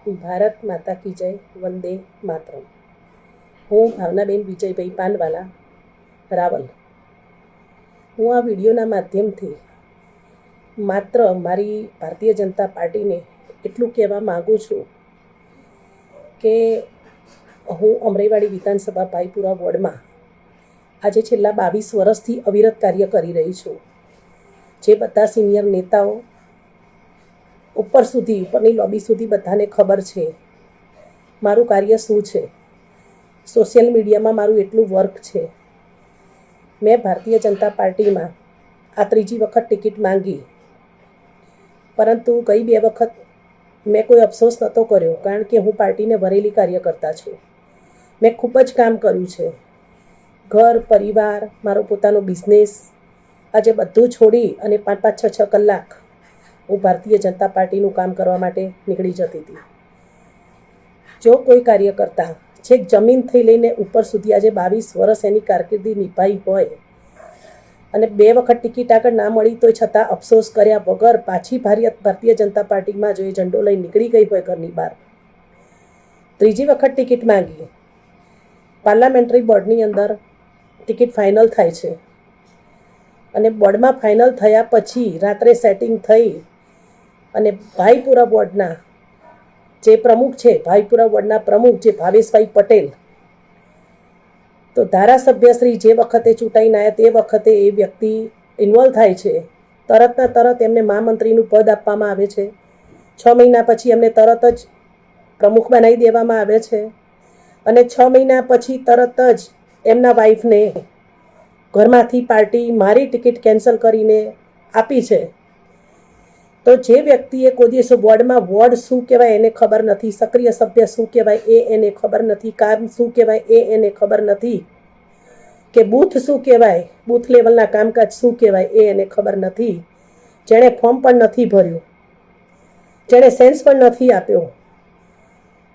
ભારત માતા કી જય, વંદે માતરમ. હું ભાવનાબેન વિજયભાઈ પાનવાલા, રાવલ. હું આ વિડીયોના માધ્યમથી માત્ર મારી ભારતીય જનતા પાર્ટીને એટલું કહેવા માગું છું કે હું અમરાઈવાડી વિધાનસભા ભાઈપુરા વોર્ડમાં આજે છેલ્લા 22 વર્ષથી અવિરત કાર્ય કરી રહી છું. જે બધા સિનિયર નેતાઓ ઉપરની લોબી સુધી બધાને ખબર છે મારું કાર્ય શું છે. સોશિયલ મીડિયામાં મારું એટલું વર્ક છે. મેં ભારતીય જનતા પાર્ટીમાં આ 3જી વખત ટિકિટ માંગી, પરંતુ ગઈ 2 વખત મેં કોઈ અફસોસ નહોતો કર્યો, કારણ કે હું પાર્ટીને વરેલી કાર્યકર્તા છું. મેં ખૂબ જ કામ કર્યું છે. ઘર પરિવાર, મારો પોતાનો બિઝનેસ, આજે બધું છોડી અને 5-5, 6-6 કલાક હું ભારતીય જનતા પાર્ટીનું કામ કરવા માટે નીકળી જતી હતી. જો કોઈ કાર્યકર્તા છેક જમીનથી લઈને ઉપર સુધી આજે 22 વર્ષ એની કારકિર્દી નિભાવી હોય અને 2 વખત ટિકિટ આગળ ના મળી તોય છતાં અફસોસ કર્યા વગર પાછી ભારતીય જનતા પાર્ટીમાં જો એ ઝંડો લઈ નીકળી ગઈ હોય ઘરની બહાર, 3જી વખત ટિકિટ માંગી, પાર્લામેન્ટરી બોર્ડની અંદર ટિકિટ ફાઇનલ થાય છે અને બોર્ડમાં ફાઇનલ થયા પછી રાત્રે સેટિંગ થઈ અને ભાઈપુરા બોર્ડના જે પ્રમુખ છે, ભાઈપુરા બોર્ડના પ્રમુખ જે ભાવેશભાઈ પટેલ, તો ધારાસભ્યશ્રી જે વખતે ચૂંટાઈને આવ્યા તે વખતે એ વ્યક્તિ ઇન્વોલ્વ થાય છે. તરતના તરત એમને મહામંત્રીનું પદ આપવામાં આવે છે. 6 મહિના પછી એમને તરત જ પ્રમુખ બનાવી દેવામાં આવે છે અને 6 મહિના પછી તરત જ એમના વાઈફને ઘરમાંથી પાર્ટી મારી ટિકિટ કેન્સલ કરીને આપી છે. તો જે વ્યક્તિએ કોઈ દિવસ વોર્ડમાં વોર્ડ શું કહેવાય એને ખબર નથી, સક્રિય સભ્ય શું કહેવાય એ એને ખબર નથી, કામ શું કહેવાય એ એને ખબર નથી, કે બૂથ શું કહેવાય, બૂથ લેવલના કામકાજ શું કહેવાય એ એને ખબર નથી, જેણે ફોર્મ પણ નથી ભર્યું, જેણે સેન્સ પણ નથી આપ્યો,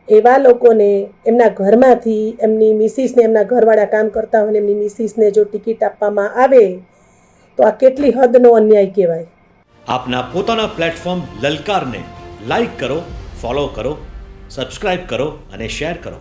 એવા લોકોને એમના ઘરમાંથી એમની મિસિસને, એમના ઘરવાળા કામ કરતા હોય ને એમની મિસિસને જો ટિકિટ આપવામાં આવે તો આ કેટલી હદનો અન્યાય કહેવાય. આપના પોતાના પ્લેટફોર્મ લલકારને લાઈક કરો, ફોલો કરો, સબસ્ક્રાઇબ કરો અને શેર કરો.